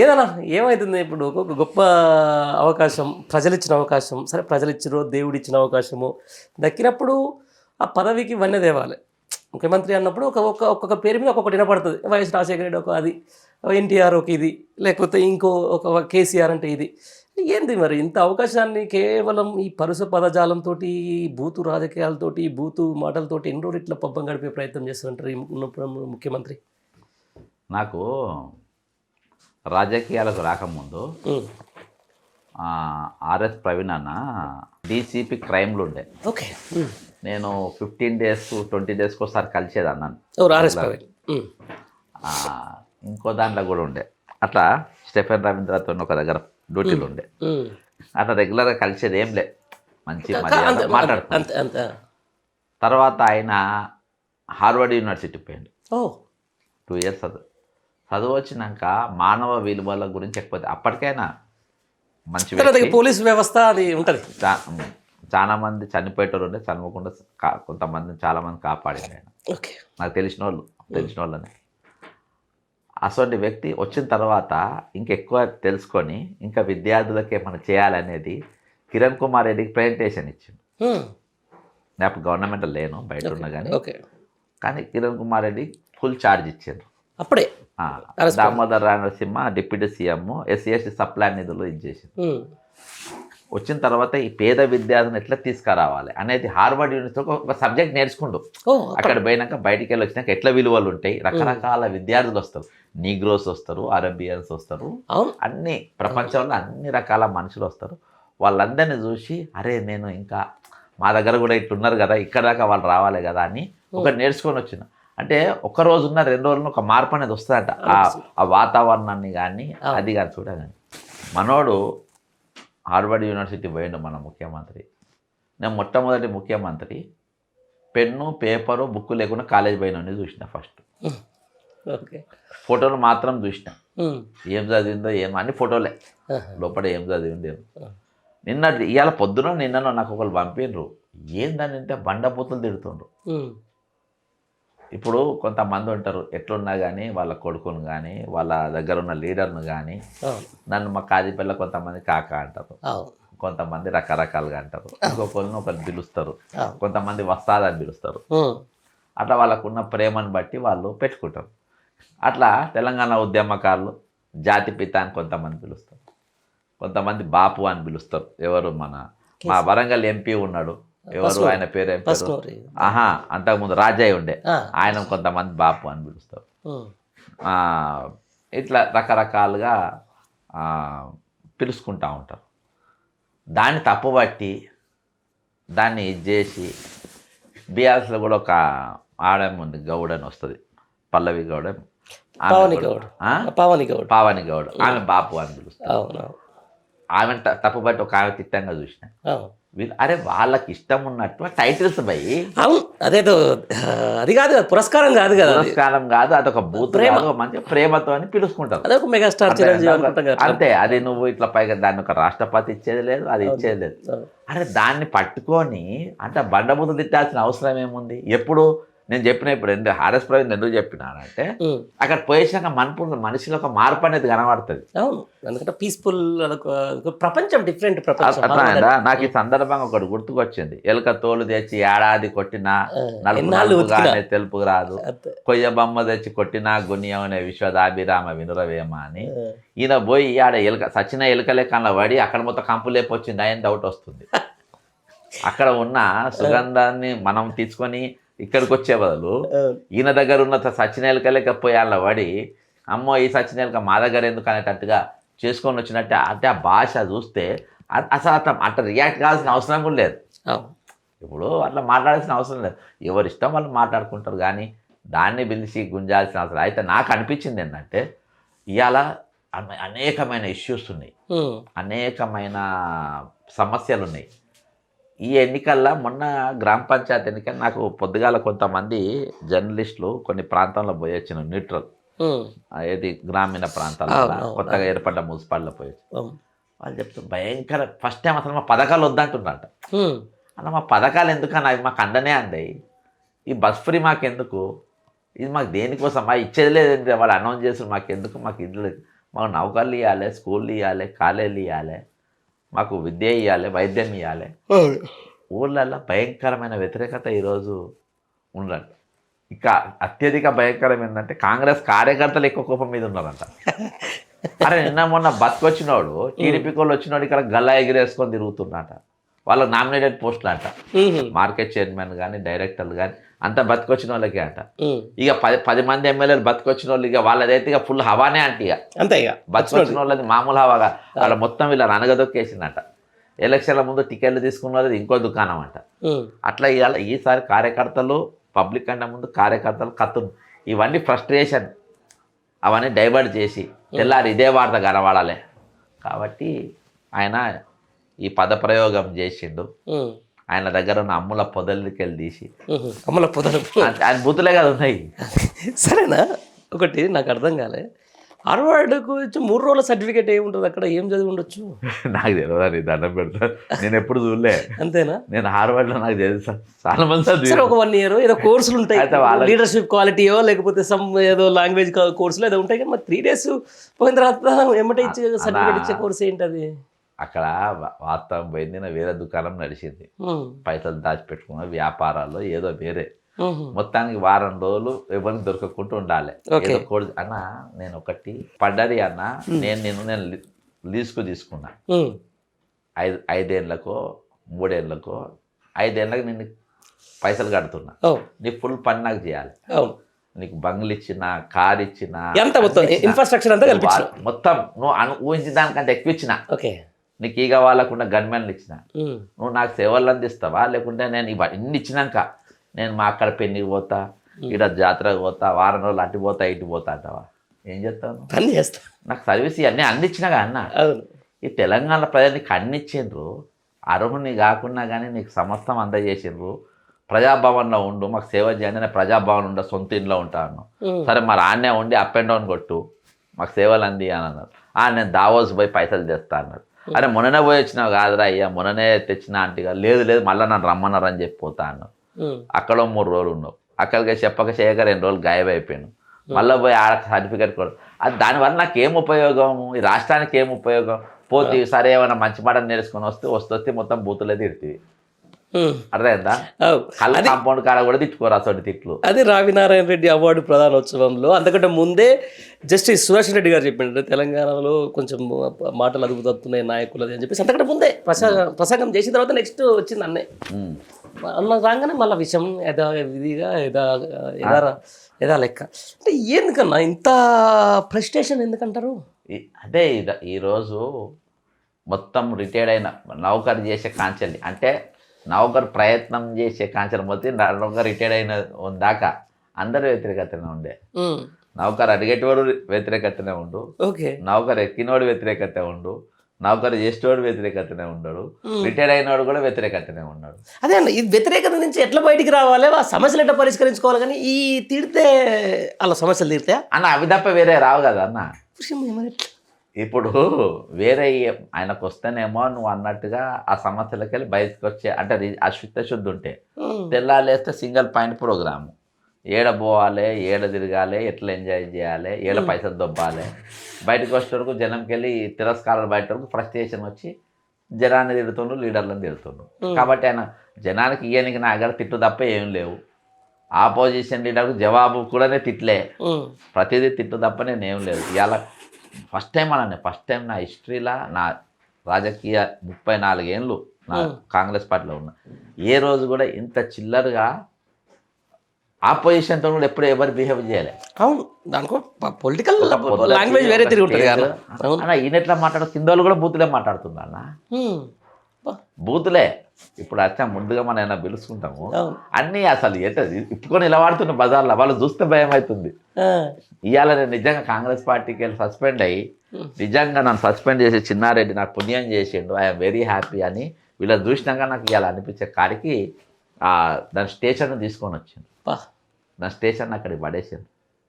ఏదన్నా ఏమవుతుంది ఇప్పుడు ఒక గొప్ప అవకాశం, ప్రజలిచ్చిన అవకాశం, సరే ప్రజలిచ్చిరో దేవుడు ఇచ్చిన అవకాశము దక్కినప్పుడు ఆ పదవికి వన్నె తేవాలి. ముఖ్యమంత్రి అన్నప్పుడు ఒక్కొక్క పేరు మీద ఒక్కొక్కటి వినపడుతుంది. వైఎస్ రాజశేఖర రెడ్డి ఒక అది, ఎన్టీఆర్ ఒక ఇది, లేకపోతే ఇంకో ఒక కేసీఆర్ అంటే ఇది. ఏంది మరి ఇంత అవకాశాన్ని కేవలం ఈ పరుస పదజాలంతో, బూతు రాజకీయాలతోటి, బూతు మాటలతోటి ఎన్ని రోజులు ఇట్లా పబ్బం గడిపే ప్రయత్నం చేస్తుంటారు ఈ ముఖ్యమంత్రి? నాకు రాజకీయాలకు రాకముందు ఆర్ఎస్ ప్రవీణ్ అన్న డీసీపీ క్రైమ్లు ఉండే. ఓకే. నేను 15 days 20 daysకి ఒకసారి కలిసేది అన్నాను. ఆర్ఎస్ ప్రవీణ్. ఇంకో దాంట్లో కూడా ఉండే. అట్లా స్టెఫెన్ రవీంద్రతో ఒక దగ్గర డ్యూటీలు ఉండే. అట్లా రెగ్యులర్గా కలిసేది ఏం లే, మంచి మాట్లాడుతుంది. తర్వాత ఆయన హార్వర్డ్ యూనివర్సిటీ పోయిండు. 2 years చదువు వచ్చినాక మానవ విలువల గురించి ఎక్కువ, అప్పటికైనా మంచి పోలీస్ వ్యవస్థ అది ఉంటుంది. చాలా మంది చనిపోయేటోళ్ళు ఉండే, చనిపోకుండా కొంతమంది చాలామంది కాపాడింది ఆయన. నాకు తెలిసిన వాళ్ళని. అటువంటి వ్యక్తి వచ్చిన తర్వాత ఇంకెక్కువ తెలుసుకొని ఇంకా విద్యార్థులకి ఏమైనా చేయాలనేది కిరణ్ కుమార్ రెడ్డికి ప్రజెంటేషన్ ఇచ్చిండు. నేను గవర్నమెంట్ లేను, బయట ఉన్నా కానీ కిరణ్ కుమార్ రెడ్డి ఫుల్ ఛార్జ్ ఇచ్చారు అప్పుడే. Damodar Rayalaseema deputy CM SC/ST supply నిధులు ఇచ్చేసింది. వచ్చిన తర్వాత ఈ పేద విద్యార్థులను ఎట్లా తీసుకురావాలి అనేది హార్వర్డ్ యూనివర్సిటీలో ఒక సబ్జెక్ట్ నేర్చుకుంటూ అక్కడ పోయినాక బయటికి వెళ్ళి వచ్చినాక ఎట్లా విలువలు ఉంటాయి, రకరకాల విద్యార్థులు వస్తారు, నీగ్రోస్ వస్తారు, అరేబియన్స్ వస్తారు, అన్ని ప్రపంచంలో అన్ని రకాల మనుషులు వస్తారు. వాళ్ళందరినీ చూసి అరే నేను ఇంకా మా దగ్గర కూడా ఇట్లున్నారు కదా, ఇక్కడ దాకా వాళ్ళు రావాలి కదా అని ఒకటి నేర్చుకొని వచ్చిన. అంటే ఒక రోజున్న 2 రోజుల్లో ఒక మార్పు అనేది వస్తుందంట. ఆ వాతావరణాన్ని కానీ అది కానీ చూడగాని మనోడు హార్వర్డ్ యూనివర్సిటీ పోయిండు మన ముఖ్యమంత్రి. నేను మొట్టమొదటి ముఖ్యమంత్రి పెన్ను పేపరు బుక్ లేకుండా కాలేజ్ పోయిన చూసిన. ఫస్ట్ ఫోటోలు మాత్రం చూసిన, ఏం చదివిందో అన్ని ఫోటోలే, లోపల ఏం చదివిందో ఇవాళ పొద్దున నిన్ననో నాకు ఒకళ్ళు పంపినరు, ఏందని అంటే బండబూతులు తిడుతుండ్రు. ఇప్పుడు కొంతమంది ఉంటారు ఎట్లున్నా కానీ వాళ్ళ కొడుకును కానీ వాళ్ళ దగ్గర ఉన్న లీడర్ను కానీ నన్ను మా కాజీపల్లి కొంతమంది కాక అంటారు, కొంతమంది రకరకాలుగా అంటారు, ఇంకొకరిని ఒకరిని పిలుస్తారు, కొంతమంది వస్తాదని పిలుస్తారు. అట్లా వాళ్ళకున్న ప్రేమను బట్టి వాళ్ళు పెట్టుకుంటారు. అట్లా తెలంగాణ ఉద్యమకారులు జాతిపిత అని కొంతమంది పిలుస్తారు, కొంతమంది బాపు అని పిలుస్తారు. ఎవరు మా వరంగల్ ఎంపీ ఉన్నాడు, ఎవరు ఆయన పేరు అంతకుముందు రాజయ్య ఉండే, ఆయన కొంతమంది బాపు అని పిలుస్తారు. ఇట్లా రకరకాలుగా పిలుచుకుంటూ ఉంటారు. దాన్ని తప్పుబట్టి దాన్ని ఇది చేసి బీఆర్ఎస్లో కూడా ఒక ఆడమే ఉంది, గౌడ్ అని వస్తుంది, పల్లవి గౌడ్, పావని గౌడ్, ఆమె బాపు అని పిలుస్తారు. ఆమె తప్పుబట్టి ఒక ఆమె తిట్టంగా చూసిన. అరే వాళ్ళకి ఇష్టం ఉన్నట్టు టైటిల్స్ పోయి అదేదో అది కాదు, పురస్కారం కాదు కదా, పురస్కారం కాదు, అదొక బూత్ మంచి ప్రేమతో అని పిలుచుకుంటారు. అదొక మెగాస్టార్ అంతే. అది నువ్వు ఇట్లా పైగా దాన్ని ఒక రాష్ట్రపతి ఇచ్చేది లేదు, అది ఇచ్చేది లేదు. అరే దాన్ని పట్టుకొని అంటే బండబూతులు తిట్టాల్సిన అవసరం ఏముంది? ఎప్పుడు నేను చెప్పిన ఇప్పుడు ఆర్ఎస్ ప్రవీణ్ ఎందుకు చెప్పినానంటే అక్కడ పోయేసాక మనిషిలో ఒక మార్పు అనేది కనబడుతుంది. అవును, ఎందుకంటే పీస్ఫుల్ ప్రపంచం, డిఫరెంట్ ప్రపంచం. అట్లా నాకు ఈ సందర్భంగా ఒకటి గుర్తుకొచ్చింది. ఎలుక తోలు తెచ్చి ఏడాది కొట్టినా నలుపు కానీ తెలుపు రాదు, కొయ్య బొమ్మ తెచ్చి కొట్టినా గుణ్యం అనే విశ్వదాభిరామ వినురవేమ అని. ఈయన పోయి ఆడ సచిన ఎలుకలే కన్నా పడి అక్కడ మొత్తం కంపు లేపొచ్చింది ఆయన డౌట్ వస్తుంది. అక్కడ ఉన్న సుగంధాన్ని మనం తీసుకొని ఇక్కడికి వచ్చే బదులు ఈయన దగ్గర ఉన్న సచ్చినేలకలేక పోయి అలా పడి అమ్మో ఈ సచ్చినేలక మా దగ్గర ఎందుకు అనేటట్టుగా చేసుకొని వచ్చినట్టే. అంటే ఆ భాష చూస్తే అసలు అట్లా రియాక్ట్ కావాల్సిన అవసరం కూడా లేదు. ఇప్పుడు అట్లా మాట్లాడాల్సిన అవసరం లేదు, ఎవరి ఇష్టం వాళ్ళు మాట్లాడుకుంటారు. కానీ దాన్ని పిలిచి గుంజాల్సిన అవసరం అయితే నాకు అనిపించింది ఏంటంటే ఇవాళ అనేకమైన ఇష్యూస్ ఉన్నాయి, అనేకమైన సమస్యలు ఉన్నాయి. ఈ ఎన్నికల్లో మొన్న గ్రామ పంచాయతీ ఎన్నికలు నాకు పొద్దుగాల కొంతమంది జర్నలిస్టులు కొన్ని ప్రాంతాల్లో పోయి వచ్చిన న్యూట్రల్, ఏది గ్రామీణ ప్రాంతాల్లో కొత్తగా ఏర్పడ్డ మున్సిపాలిటీలో పోయి వాళ్ళు చెప్తారు భయంకర ఫస్ట్ టైం అసలు మా పథకాలు వద్దంటున్నట. అలా మా పథకాలు ఎందుకన్నా అవి మాకు అండనే అందాయి, ఈ బస్ ఫ్రీ మాకెందుకు, ఇది మాకు దేనికోసం మా ఇచ్చేది లేదు, వాళ్ళు అనౌన్స్ చేస్తారు మాకెందుకు, మాకు ఇది లేదు, మాకు నౌకర్లు ఇవ్వాలి, స్కూళ్ళు ఇవ్వాలి, కాలేజీలు ఇవ్వాలి, మాకు విద్య ఇవ్వాలి, వైద్యం ఇవ్వాలి. ఊళ్ళల్లో భయంకరమైన వ్యతిరేకత ఈరోజు ఉండండి. ఇంకా అత్యధిక భయంకరం ఏంటంటే కాంగ్రెస్ కార్యకర్తలు ఎక్కువ కోపం మీద ఉన్నారంట. అరే నిన్న మొన్న బతికొచ్చినోడు టీడీపీ వాళ్ళు వచ్చినోడు ఇక్కడ గల్లా ఎగిరేసుకొని తిరుగుతున్నట. వాళ్ళకి నామినేటెడ్ పోస్టులు అంట, మార్కెట్ చైర్మన్ కానీ డైరెక్టర్లు కానీ అంతా బతికొచ్చిన వాళ్ళకే అంట. ఇక 10 మంది ఎమ్మెల్యేలు బతికొచ్చిన వాళ్ళు ఇక వాళ్ళదైతే ఇక ఫుల్ హవానే అంట. ఇక అంతే, ఇక బతికొచ్చిన వాళ్ళది మామూలు హవాగా వాళ్ళ మొత్తం వీళ్ళని అనగదొక్కేసిందట. ఎలక్షన్ల ముందు టికెట్లు తీసుకున్న వాళ్ళది ఇంకో దుకాణం అంట. అట్లా ఇవాళ ఈసారి కార్యకర్తలు పబ్లిక్ కంటే ముందు కార్యకర్తలు కత్తులు ఇవన్నీ ఫ్రస్ట్రేషన్ అవన్నీ డైవర్ట్ చేసి తెల్లారి ఇదే వార్త కనబడాలి కాబట్టి ఆయన ఈ పదప్రయోగం చేసిండు. ఆయన దగ్గర ఉన్న అమ్ముల పొదలకి వెళ్ళి తీసి అమ్ముల పొదలు ఆయన బూతులే కదా ఉన్నాయి. సరేనా, ఒకటి నాకు అర్థం కాలే, హార్వర్డ్కు 3 రోజుల సర్టిఫికేట్ ఏముంటుంది అక్కడ, ఏం చదివి ఉండొచ్చు? నాకు తెలియదు, దండం పెడతా, నేను ఎప్పుడు చూడలే. అంతేనా? నేను హార్వర్డ్లో నాకు తెలుసు చాలా మంది ఒక 1 year ఏదో కోర్సులు ఉంటాయి, లీడర్షిప్ క్వాలిటీయో లేకపోతే సమ్ ఏదో లాంగ్వేజ్ కోర్సులు ఏదో ఉంటాయి, కానీ మరి 3 days పోయిన తర్వాత ఏమంటే ఇచ్చే సర్టిఫికేట్ ఇచ్చే కోర్స్ ఏంటది? అక్కడ వాస్తవం పోయింది, నా వేరే దుకాణం నడిచింది, పైసలు దాచిపెట్టుకున్న వ్యాపారాల్లో ఏదో వేరే, మొత్తానికి వారం రోజులు ఎవరికి దొరకకుండా ఉండాలి. అన్న నేను ఒకటి పడ్డది అన్న, నేను లీజుకు తీసుకున్నా 5 ఏళ్ళకో 3 ఏళ్ళకో 5 ఏళ్ళకి నేను పైసలు కడుతున్నా, నీ ఫుల్ పని నాకు చేయాలి. నీకు బంగ్లు ఇచ్చినా, కార్ ఇచ్చినా, ఇన్ఫ్రాస్ట్రక్చర్ అంతా మొత్తం నువ్వు ఊహించిన దానికంటే ఎక్కువ ఇచ్చిన, నీకు ఈగ వాళ్ళకుండా గన్మెన్లు ఇచ్చిన, నువ్వు నాకు సేవలు అందిస్తావా? లేకుంటే నేను ఇన్ని ఇచ్చినాక నేను మా అక్కడ పెళ్ళికి పోతా, ఇక్కడ జాతరకు పోతా, వారం రోజులు అటు పోతా ఇటు పోతా అంటావా? ఏం చేస్తాను? పని చేస్తా. నాకు సర్వీస్ ఇవన్నీ అన్ని ఇచ్చినాగా అన్న. ఈ తెలంగాణ ప్రజలు నీకు అన్ని ఇచ్చిండ్రు, అర్హుని కాకుండా కానీ నీకు సమస్తం అందజేసిండ్రు. ప్రజాభవన్లో ఉండు, మాకు సేవ చేయండి, నేను ప్రజాభవన్ ఉండ, సొంత ఇంట్లో ఉంటాను. సరే మరి ఆడనే ఉండి అప్ అండ్ డౌన్ కొట్టు, మాకు సేవలు అంది అని అన్నారు. నేను దావోస్ పోయి పైసలు తెస్తా అన్నాడు. అరే మొన్ననే పోయి వచ్చినావు కాదురా అయ్యా, మొన్ననే తెచ్చిన ఆంటీగా, లేదు మళ్ళీ నన్ను రమ్మన్నారు అని చెప్పి పోతా అన్నావు. అక్కడ 3 రోజులు ఉన్నావు, అక్కడికి చెప్పక చేయక 2 రోజులు గాయబ్ అయిపోయాను. మళ్ళీ పోయి ఆడ సర్టిఫికేట్ కూడా, అది దానివల్ల నాకు ఏం ఉపయోగము, ఈ రాష్ట్రానికి ఏం ఉపయోగం? పోతే సరే ఏమైనా మంచి మాట నేర్చుకుని వస్తే మొత్తం బూతులే తిడుతుంది. అర్థమైందా? కళ్ళ కాంపౌండ్ కాడ కూడా తిట్టుకోరు అసలు తిట్లు. అది రావినారాయణ రెడ్డి అవార్డు ప్రధానోత్సవంలో అంతకంటే ముందే జస్టిస్ సుదర్శన్ రెడ్డి గారు చెప్పిండు, తెలంగాణలో కొంచెం మాటలు అదుపుతున్నాయి నాయకులది అని చెప్పేసి అంతకంటే ముందే ప్రసంగం చేసిన తర్వాత నెక్స్ట్ వచ్చింది అన్నే అన్న రాగానే మళ్ళీ విషయం విధిగా ఏదా లెక్క. అంటే ఎందుకన్నా ఇంత ఫ్రస్ట్రేషన్ ఎందుకంటారు? అదే ఈరోజు మొత్తం రిటైర్డ్ అయిన నౌకరు చేసే కాంచెల్ని, అంటే నౌకరు ప్రయత్నం చేసే కాంచెలు మొత్తం నౌకరు రిటైర్డ్ అయిన దాకా అందరూ వ్యతిరేకతనే ఉండే. నౌకరు అడిగేటోడు వ్యతిరేకతనే ఉండు, నౌకరు ఎక్కినోడు వ్యతిరేకత ఉండు, నౌకరు చేసేవాడు వ్యతిరేకతనే ఉన్నాడు, రిటైర్ అయినవాడు కూడా వ్యతిరేకతనే ఉన్నాడు. అదే అన్న, ఈ వ్యతిరేకత నుంచి ఎట్లా బయటికి రావాలి, ఆ సమస్యలు ఎట్లా పరిష్కరించుకోవాలి, కానీ ఈ తీరితే అలా సమస్యలు తీరితే అన్న అవి తప్ప వేరే రావు కదా అన్న. ఇప్పుడు వేరే ఆయనకు వస్తేనేమో నువ్వు అన్నట్టుగా ఆ సమస్యలకి వెళ్ళి బయటకు వచ్చే, అంటే ఆ శుద్ధి ఉంటే తెల్లాలేస్తే సింగిల్ పాయింట్ ప్రోగ్రాము, ఏడ పోవాలి, ఏడ తిరగాలి, ఎట్లా ఎంజాయ్ చేయాలి, ఏడ పైసలు దొబ్బాలి, బయటకు వచ్చే వరకు జనంకి వెళ్ళి తిరస్కారాలు బయట వరకు ఫ్రస్ట్రేషన్ వచ్చి జనాన్ని తిడుతుండ్రు, లీడర్లను తిడుతుండ్రు. కాబట్టి ఆయన జనానికి ఇయ్యనికి నా దగ్గర తిట్టు తప్ప ఏం లేవు. ఆపోజిషన్ లీడర్కు జవాబు కూడానే తిట్లే, ప్రతిదీ తిట్టు తప్ప నేనేం లేదు. ఇవాళ ఫస్ట్ టైం నా హిస్టరీలో, నా రాజకీయ 34 ఏళ్ళు నా కాంగ్రెస్ పార్టీలో ఉన్నా, ఏ రోజు కూడా ఇంత చిల్లరగా ఆపోజిషన్తో కూడా ఎప్పుడు ఎవరు బిహేవ్ చేయలే. అవును, దానికో పొలిటికల్ లాంగ్వేజ్ వేరే తిరిగి ఉంటుంది కదా అన్న. ఈయన ఎట్లా మాట్లాడు, కింద వాళ్ళు కూడా బూతులే మాట్లాడుతున్నా అన్న, బూతులే. ఇప్పుడు అచ్చా ముందుగా మనం ఏమైనా పిలుచుకుంటాము అన్నీ అసలు ఇప్పుకొని ఇలా వాడుతున్న బజార్లో వాళ్ళు చూస్తే భయం అవుతుంది. ఇవాళ నేను నిజంగా కాంగ్రెస్ పార్టీకి వెళ్ళి సస్పెండ్ అయ్యి, నిజంగా నన్ను సస్పెండ్ చేసి చిన్నారెడ్డి నాకు పుణ్యం చేసిండు, ఐఎమ్ వెరీ హ్యాపీ అని వీళ్ళని చూసినాక నాకు ఇవాళ అనిపించే కాడికి దాని స్టేషన్ తీసుకొని వచ్చింది, దాని స్టేషన్ అక్కడికి పడేసింది.